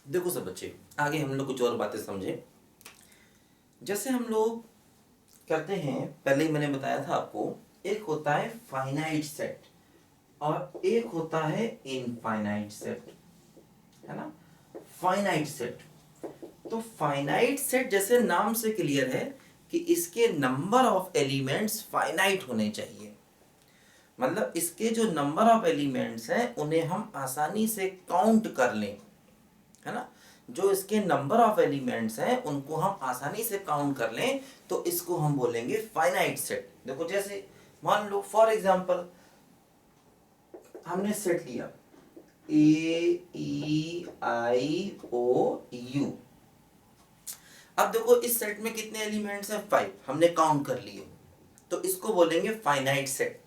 देखो सब बच्चे, आगे हम लोग कुछ और बातें समझे। जैसे हम लोग करते हैं, पहले ही मैंने बताया था आपको, एक होता है फाइनाइट सेट और एक होता है इनफाइनाइट सेट, है ना। फाइनाइट सेट, तो फाइनाइट सेट जैसे नाम से क्लियर है कि इसके नंबर ऑफ एलिमेंट्स फाइनाइट होने चाहिए। मतलब इसके जो नंबर ऑफ एलिमेंट्स हैं उन्हें हम आसानी से काउंट कर लें, है ना। जो इसके नंबर ऑफ एलिमेंट्स हैं उनको हम आसानी से काउंट कर लें तो इसको हम बोलेंगे फाइनाइट सेट। देखो जैसे मान लो फॉर एग्जांपल हमने सेट लिया AEIOU। अब देखो इस सेट में कितने एलिमेंट्स हैं? 5, हमने काउंट कर लिए, तो इसको बोलेंगे फाइनाइट सेट,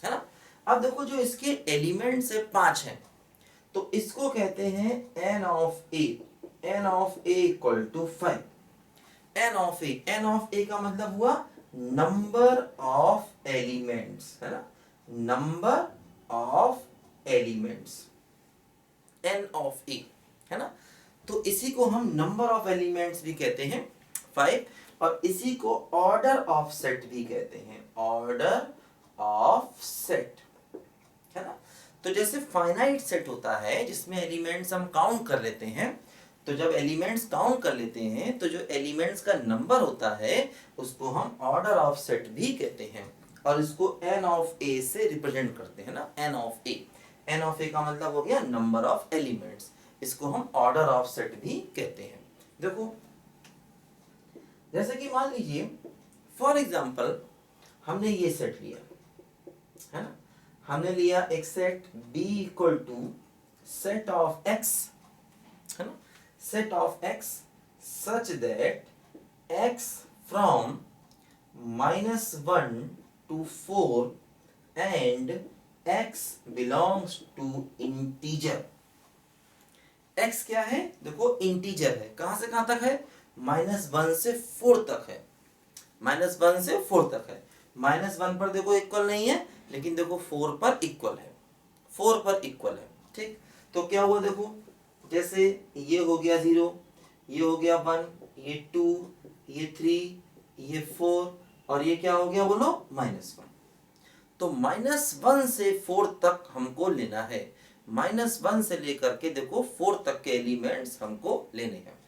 है ना। अब देखो जो इसके एलिमेंट्स है 5 हैं, तो इसको कहते हैं n of a। n of a equal to 5। n of a का मतलब हुआ नंबर ऑफ एलिमेंट्स, है ना, number of elements, n of a, है ना। तो इसी को हम नंबर ऑफ एलिमेंट्स भी कहते हैं 5, और इसी को ऑर्डर ऑफ सेट भी कहते हैं, ऑर्डर ऑफ सेट, है ना। तो जैसे फाइनाइट सेट होता है जिसमें एलिमेंट्स हम काउंट कर लेते हैं, तो जब एलिमेंट्स काउंट कर लेते हैं तो जो एलिमेंट्स का नंबर होता है उसको हम ऑर्डर ऑफ सेट भी कहते हैं, और इसको n ऑफ a से रिप्रेजेंट करते हैं ना, n of a। n of a का मतलब हो गया नंबर ऑफ एलिमेंट्स, इसको हम ऑर्डर ऑफ सेट भी कहते हैं। देखो जैसे कि मान लीजिए फॉर एग्जांपल हमने ये सेट लिया, है ना, हमने लिया एक set b equal to set of x, है ना, set of x such that x from -1 to 4 and x belongs to integer. x क्या है? देखो इंटीजर है, कहां से कहां तक है? -1 से 4 तक है, -1 से 4 तक है। -1 पर देखो इक्वल नहीं है, लेकिन देखो 4 पर इक्वल है, 4 पर इक्वल है, ठीक। तो क्या हुआ देखो, जैसे ये हो गया 0, ये हो गया 1, ये 2, ये 3, ये 4, और ये क्या हो गया बोलो? -1। तो -1 से 4 तक हमको लेना है, -1 से लेकर के देखो 4 तक के एलिमेंट्स हमको लेने हैं।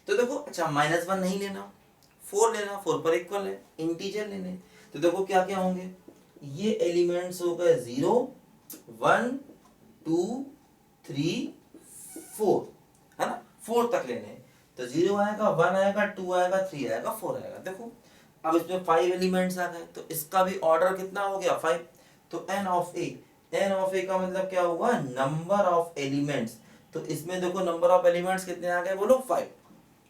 तो देखो अच्छा -1 नहीं लेना, 4 लेना, 4 पर इक्वल है, इंटीजर लेने। तो देखो क्या क्या होंगे, ये एलिमेंट्स हो गए 0, 1, 2, 3, 4, है ना, 4 तक लेने हैं। तो 0 आएगा, 1 आएगा, 2 आएगा, 3 आएगा, 4 आएगा। देखो अब इसमें 5 एलिमेंट्स आ गए, तो इसका भी ऑर्डर कितना हो गया? 5। तो n of a, n of a का मतलब क्या हुआ? Number of elements. तो इसमें देखो नंबर ऑफ एलिमेंट्स कितने आ गए बोलो? 5,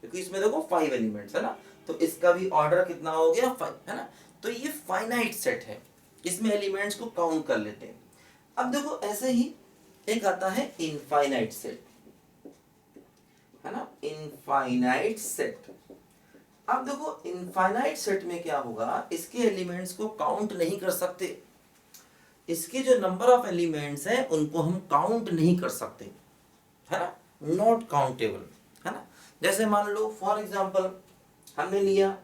क्योंकि इसमें देखो 5 एलिमेंट्स है ना, तो इसका भी ऑर्डर कितना हो गया? 5, है ना। तो ये फाइनाइट सेट है, इसमें एलिमेंट्स को काउंट कर लेते हैं। अब देखो ऐसे ही एक आता है इनफाइनाइट सेट, है ना, इनफाइनाइट सेट। अब देखो इनफाइनाइट सेट में क्या होगा, इसके एलिमेंट्स को काउंट नहीं कर सकते, इसके जो नंबर ऑफ एलिमेंट्स हैं उनको हम काउंट नहीं कर सकते, है ना, नॉट काउंटेबल, है ना। जैसे मान लो फॉर एग्जांपल हमने लिया,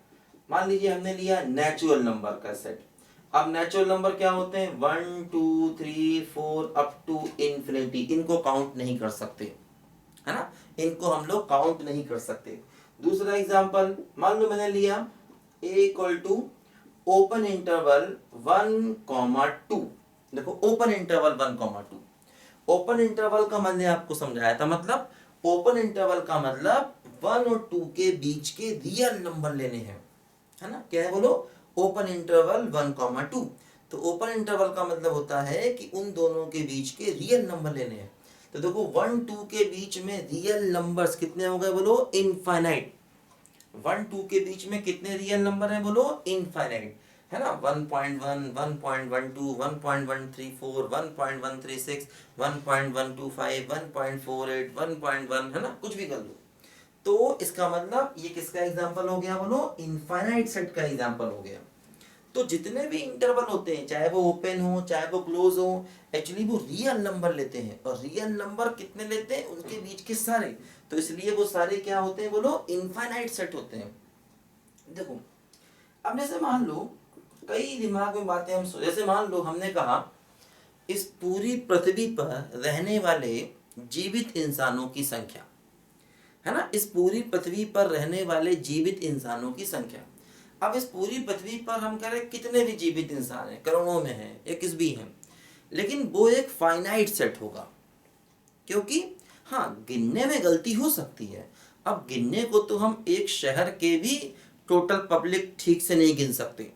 मान लीजिए हमने लिया नेचुरल नंबर का सेट। अब नेचुरल नंबर क्या होते हैं? 1, 2, 3, 4 अप टू इन्फिनिटी, इनको काउंट नहीं कर सकते, है ना, इनको हम लोग काउंट नहीं कर सकते। दूसरा एग्जांपल मान लो मैंने लिया a equal to open interval 1, 2। देखो ओपन इंटरवल 1, 2, ओपन इंटरवल का मैंने आपको समझाया था, मतलब ओपन इंटरवल का मतलब 1 और 2 के बीच के रियल नंबर लेने हैं, है ना। क्या है बोलो? Open interval 1, 2। तो ओपन इंटरवल का मतलब होता है कि उन दोनों के बीच के रियल नंबर लेने हैं। तो देखो 1, 2 के बीच में रियल नंबर्स कितने हो गए बोलो? इनफाइनाइट। 1, 2 के बीच में कितने रियल नंबर हैं बोलो? इनफाइनाइट, है ना। 1.1, 1.12, 1.134, 1.136, 1.125, 1.48, 1.1, है ना, कुछ भी कर लो। तो इसका मतलब ये किसका एग्जांपल हो गया बोलो? इनफाइनाइट सेट का एग्जांपल हो गया। तो जितने भी इंटरवल होते हैं, चाहे वो ओपन हो चाहे वो क्लोज हो, एक्चुअली वो रियल नंबर लेते हैं। और रियल नंबर कितने लेते हैं? उनके बीच के सारे। तो इसलिए वो सारे क्या होते हैं बोलो? इनफाइनाइट सेट होते हैं। देखो अब जैसे मान लो, कई दिमाग में बातें हम जैसे मान लो हमने कहा इस पूरी पृथ्वी पर रहने वाले जीवित इंसानों की संख्या, है ना, इस पूरी पृथ्वी पर रहने वाले जीवित इंसानों की संख्या। अब इस पूरी पृथ्वी पर हम कह रहे कितने भी जीवित इंसान हैं, करोड़ों में हैं या किस भी हैं, लेकिन वो एक फाइनाइट सेट होगा। क्योंकि हाँ, गिनने में गलती हो सकती है। अब गिनने को तो हम एक शहर के भी टोटल पब्लिक ठीक से नहीं गिन सकते।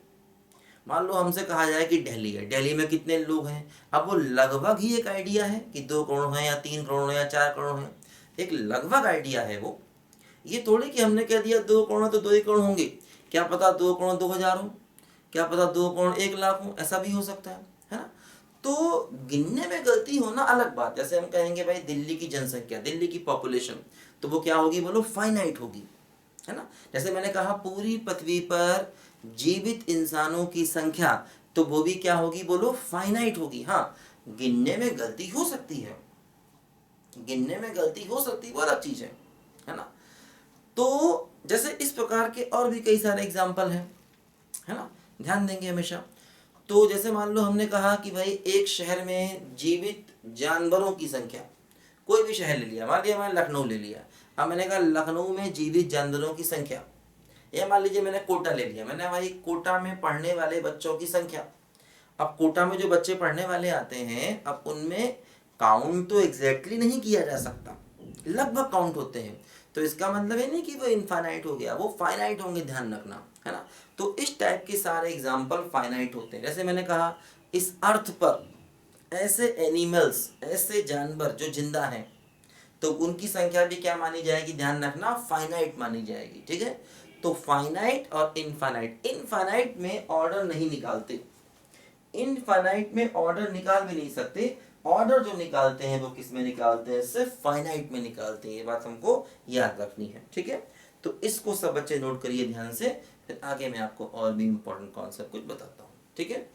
मान लो हमसे कहा जाए कि दिल्ली है, दिल्ली में कितने लोग हैं, अब वो लगभग ही एक आइडिया है कि 2 करोड़ हैं या 3 करोड़ हैं या 4 करोड़ हैं, एक लगभग आइडिया है वो। ये थोड़ी कि हमने कह दिया 2 करोड़ तो 2 ही करोड़ होंगे, क्या पता 2 करोड़ 2,000 हो, क्या पता 2 करोड़ 1 लाख हो, ऐसा भी हो सकता है ना। तो गिनने में गलती होना अलग बात। जैसे हम कहेंगे भाई दिल्ली की जनसंख्या, दिल्ली की पॉपुलेशन, तो वो क्या होगी बोलो? फाइनाइट होगी, है ना। जैसे मैंने कहा पूरी पृथ्वी पर जीवित इंसानों की संख्या, तो वो भी क्या होगी बोलो? फाइनाइट होगी। हाँ, गिनने में गलती हो सकती है, गिनने में गलती हो सकती है, वो अलग चीज है ना। तो जैसे इस प्रकार के और भी कई सारे एग्जाम्पल हैं, है ना, ध्यान देंगे हमेशा। तो जैसे मान लो हमने कहा कि भाई एक शहर में जीवित जानवरों की संख्या, कोई भी शहर ले लिया, मान लिया मैंने लखनऊ ले लिया, अब मैंने कहा लखनऊ में जीवित जानवरों की संख्या, या मान लीजिए मैंने कोटा ले लिया, मैंने भाई कोटा में पढ़ने वाले बच्चों की संख्या। अब कोटा में जो बच्चे पढ़ने वाले आते हैं, अब उनमें काउंट तो एग्जैक्टली नहीं किया जा सकता, लगभग काउंट होते हैं। तो इसका मतलब है नहीं कि वो इनफाइनाइट हो गया, वो फाइनाइट होंगे, ध्यान रखना, है ना। तो इस टाइप के सारे एग्जाम्पल फाइनाइट होते हैं। जैसे मैंने कहा इस अर्थ पर ऐसे एनिमल्स, ऐसे जानवर जो जिंदा हैं, तो उनकी संख्या भी क्या मानी जाएगी? ध्यान रखना, फाइनाइट मानी जाएगी, ठीक है। तो फाइनाइट और इनफाइनाइट, इनफाइनाइट में ऑर्डर नहीं निकालते, इनफाइनाइट में ऑर्डर निकाल भी नहीं सकते। ऑर्डर जो निकालते हैं वो किस में निकालते हैं? सिर्फ फाइनाइट में निकालते हैं। ये बात हमको याद रखनी है, ठीक है। तो इसको सब बच्चे नोट करिए ध्यान से, फिर आगे मैं आपको और भी इंपॉर्टेंट कॉन्सेप्ट कुछ बताता हूँ, ठीक है।